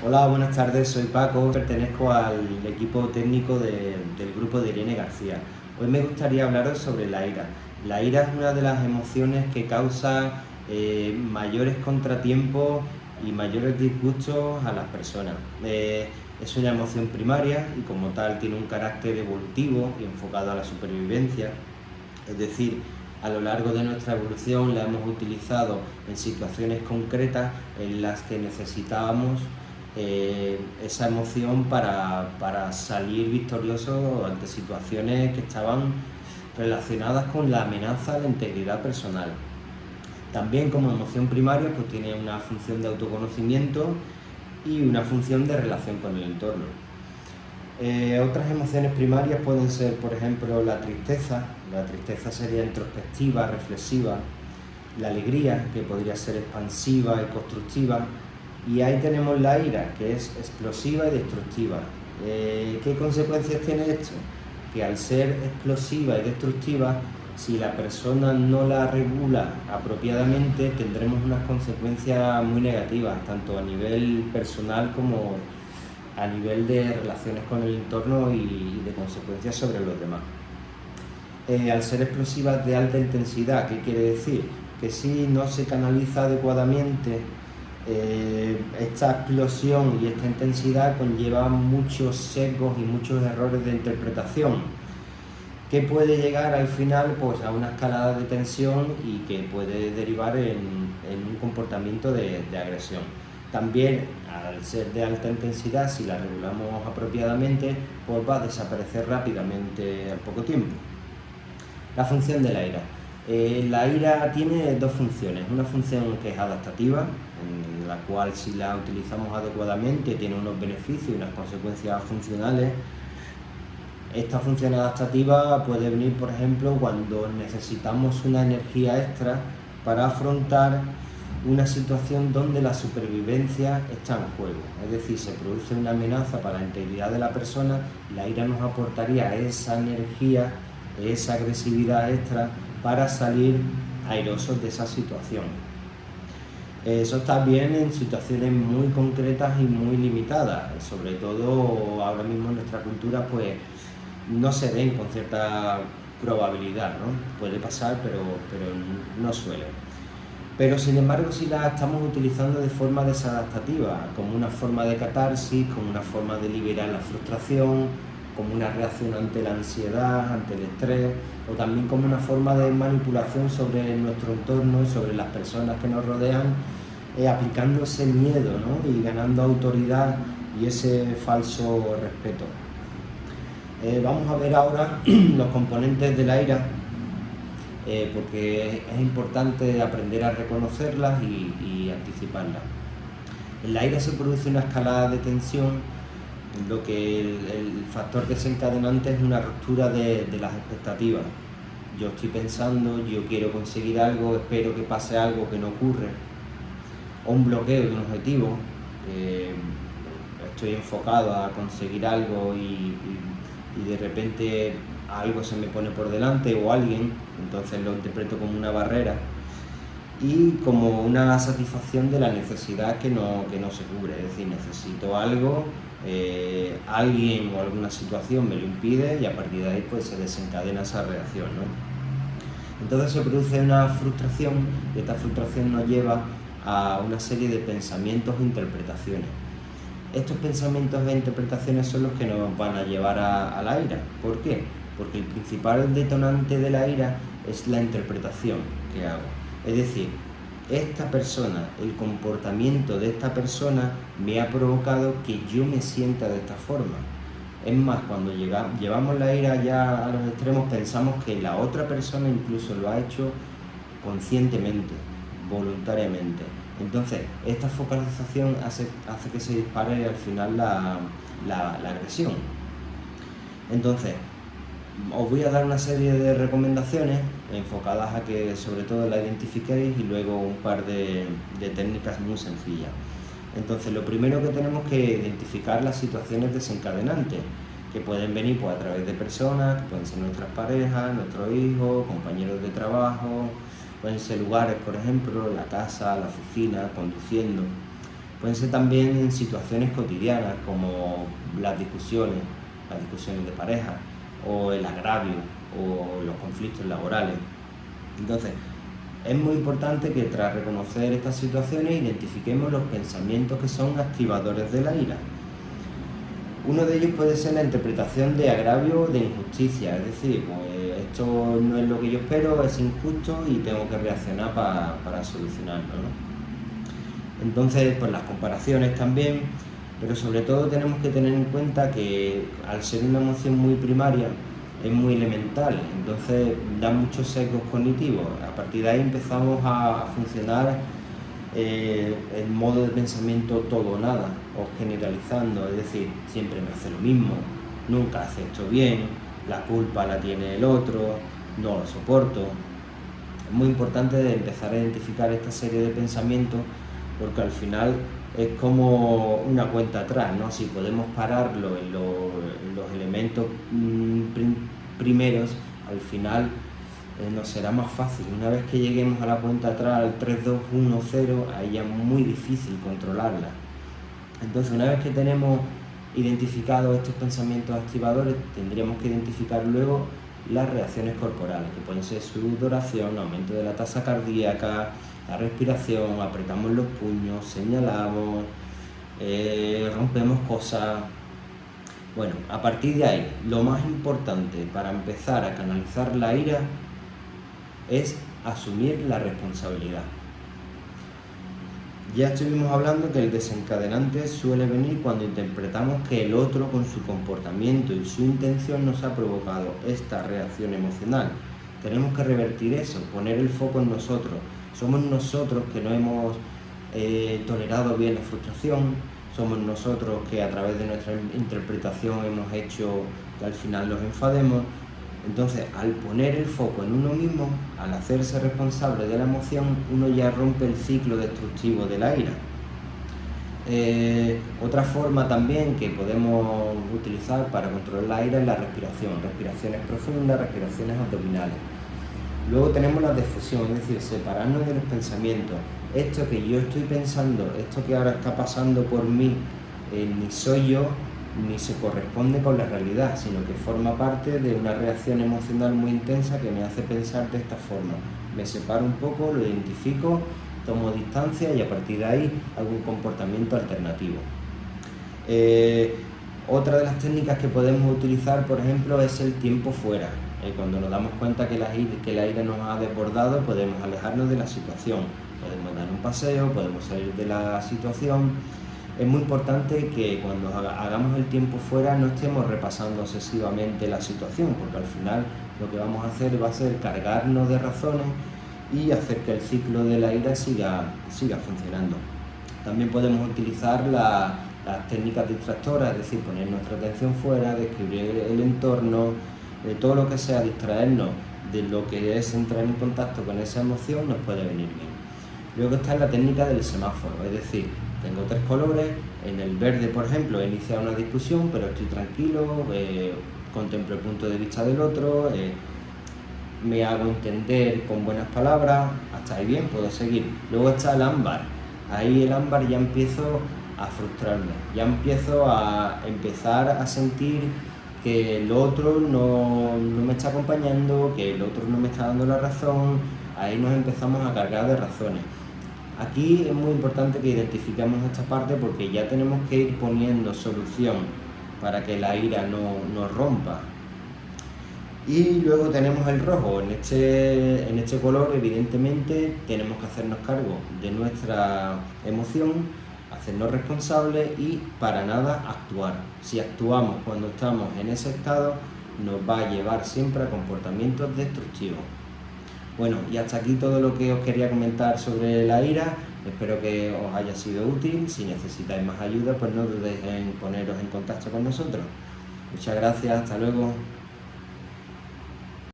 Hola, buenas tardes, soy Paco, pertenezco al equipo técnico del grupo de Irene García. Hoy me gustaría hablaros sobre la ira. La ira es una de las emociones que causa mayores contratiempos y mayores disgustos a las personas. Es una emoción primaria y como tal tiene un carácter evolutivo y enfocado a la supervivencia. Es decir, a lo largo de nuestra evolución la hemos utilizado en situaciones concretas en las que necesitábamos esa emoción para salir victorioso ante situaciones que estaban relacionadas con la amenaza a la integridad personal. También como emoción primaria pues tiene una función de autoconocimiento y una función de relación con el entorno. Otras emociones primarias pueden ser, por ejemplo, la tristeza. La tristeza sería introspectiva, reflexiva. La alegría, que podría ser expansiva y constructiva. Y ahí tenemos la ira, que es explosiva y destructiva. ¿Qué consecuencias tiene esto? Que al ser explosiva y destructiva, si la persona no la regula apropiadamente, tendremos unas consecuencias muy negativas, tanto a nivel personal como a nivel de relaciones con el entorno y de consecuencias sobre los demás. Al ser explosivas de alta intensidad, ¿qué quiere decir? Que si no se canaliza adecuadamente, esta explosión y esta intensidad conlleva muchos sesgos y muchos errores de interpretación, que puede llegar al final pues, a una escalada de tensión y que puede derivar en un comportamiento de agresión. También, al ser de alta intensidad, si la regulamos apropiadamente, pues va a desaparecer rápidamente al poco tiempo. La función de la ira. La ira tiene dos funciones. Una función que es adaptativa, en la cual si la utilizamos adecuadamente tiene unos beneficios y unas consecuencias funcionales. Esta función adaptativa puede venir, por ejemplo, cuando necesitamos una energía extra para afrontar una situación donde la supervivencia está en juego. Es decir, se produce una amenaza para la integridad de la persona, la ira nos aportaría esa energía, esa agresividad extra para salir airosos de esa situación. Eso está bien en situaciones muy concretas y muy limitadas, sobre todo ahora mismo en nuestra cultura pues no se ven con cierta probabilidad, ¿no? Puede pasar, pero no suele. Pero sin embargo, si la estamos utilizando de forma desadaptativa, como una forma de catarsis, como una forma de liberar la frustración, como una reacción ante la ansiedad, ante el estrés, o también como una forma de manipulación sobre nuestro entorno y sobre las personas que nos rodean, aplicando ese miedo, ¿no? Y ganando autoridad y ese falso respeto. Vamos a ver ahora los componentes de la ira, porque es importante aprender a reconocerlas y anticiparlas. En la ira se produce una escalada de tensión, lo que el factor desencadenante es una ruptura de las expectativas. Yo estoy pensando, yo quiero conseguir algo, espero que pase algo que no ocurre, o un bloqueo de un objetivo, estoy enfocado a conseguir algo y de repente algo se me pone por delante o alguien, entonces lo interpreto como una barrera y como una satisfacción de la necesidad que no se cubre, es decir, necesito algo, alguien o alguna situación me lo impide y a partir de ahí pues se desencadena esa reacción, ¿no? Entonces se produce una frustración y esta frustración nos lleva a una serie de pensamientos e interpretaciones. Estos pensamientos e interpretaciones son los que nos van a llevar a la ira. ¿Por qué? Porque el principal detonante de la ira es la interpretación que hago. Es decir, esta persona, el comportamiento de esta persona me ha provocado que yo me sienta de esta forma. Es más, cuando llevamos la ira ya a los extremos, pensamos que la otra persona incluso lo ha hecho conscientemente, voluntariamente. Entonces, esta focalización hace que se dispare al final la agresión. Entonces, os voy a dar una serie de recomendaciones enfocadas a que sobre todo la identifiquéis y luego un par de técnicas muy sencillas. Entonces, lo primero que tenemos que identificar las situaciones desencadenantes, que pueden venir pues, a través de personas, que pueden ser nuestras parejas, nuestros hijos, compañeros de trabajo, pueden ser lugares, por ejemplo, la casa, la oficina, conduciendo. Pueden ser también situaciones cotidianas como las discusiones de pareja, o el agravio, o los conflictos laborales. Entonces, es muy importante que tras reconocer estas situaciones identifiquemos los pensamientos que son activadores de la ira. Uno de ellos puede ser la interpretación de agravio o de injusticia, es decir, pues esto no es lo que yo espero, es injusto y tengo que reaccionar para solucionarlo, ¿no? Entonces, pues las comparaciones también, pero sobre todo tenemos que tener en cuenta que al ser una emoción muy primaria, es muy elemental, entonces da muchos sesgos cognitivos. A partir de ahí empezamos a funcionar el modo de pensamiento todo o nada, o generalizando, es decir, siempre me hace lo mismo, nunca hace esto bien, la culpa la tiene el otro, no lo soporto. Es muy importante empezar a identificar esta serie de pensamientos porque al final es como una cuenta atrás, ¿no? Si podemos pararlo en los elementos primeros, al final nos será más fácil. Una vez que lleguemos a la cuenta atrás, al 3, 2, 1, 0, ahí ya es muy difícil controlarla. Entonces, una vez que tenemos identificados estos pensamientos activadores, tendríamos que identificar luego las reacciones corporales, que pueden ser sudoración, aumento de la tasa cardíaca, la respiración, apretamos los puños, señalamos, rompemos cosas. Bueno, a partir de ahí, lo más importante para empezar a canalizar la ira es asumir la responsabilidad. Ya estuvimos hablando que el desencadenante suele venir cuando interpretamos que el otro con su comportamiento y su intención nos ha provocado esta reacción emocional. Tenemos que revertir eso, poner el foco en nosotros. Somos nosotros que no hemos tolerado bien la frustración, somos nosotros que a través de nuestra interpretación hemos hecho que al final nos enfademos. Entonces, al poner el foco en uno mismo, al hacerse responsable de la emoción, uno ya rompe el ciclo destructivo de la ira. Otra forma también que podemos utilizar para controlar la ira es la respiración, respiraciones profundas, respiraciones abdominales. Luego tenemos la difusión, es decir, separarnos de los pensamientos. Esto que yo estoy pensando, esto que ahora está pasando por mí, ni soy yo, ni se corresponde con la realidad, sino que forma parte de una reacción emocional muy intensa que me hace pensar de esta forma. Me separo un poco, lo identifico, tomo distancia y a partir de ahí hago un comportamiento alternativo. Otra de las técnicas que podemos utilizar, por ejemplo, es el tiempo fuera. Cuando nos damos cuenta que la ira nos ha desbordado, podemos alejarnos de la situación, podemos dar un paseo, podemos salir de la situación. Es muy importante que cuando hagamos el tiempo fuera no estemos repasando obsesivamente la situación, porque al final lo que vamos a hacer va a ser cargarnos de razones y hacer que el ciclo de la ira siga funcionando. También podemos utilizar las técnicas distractoras, es decir, poner nuestra atención fuera, describir el entorno, todo lo que sea distraernos de lo que es entrar en contacto con esa emoción nos puede venir bien. Luego está la técnica del semáforo, es decir, tengo 3 colores, en el verde, por ejemplo, he iniciado una discusión, pero estoy tranquilo, contemplo el punto de vista del otro, me hago entender con buenas palabras, hasta ahí bien, puedo seguir. Luego está el ámbar, ahí el ámbar ya empiezo a frustrarme, ya empiezo a empezar a sentir que el otro no me está acompañando, que el otro no me está dando la razón, ahí nos empezamos a cargar de razones. Aquí es muy importante que identifiquemos esta parte porque ya tenemos que ir poniendo solución para que la ira no rompa. Y luego tenemos el rojo. En este color, evidentemente, tenemos que hacernos cargo de nuestra emoción, hacernos responsables y para nada actuar. Si actuamos cuando estamos en ese estado, nos va a llevar siempre a comportamientos destructivos. Bueno, y hasta aquí todo lo que os quería comentar sobre la ira. Espero que os haya sido útil. Si necesitáis más ayuda, pues no dudéis en poneros en contacto con nosotros. Muchas gracias, hasta luego.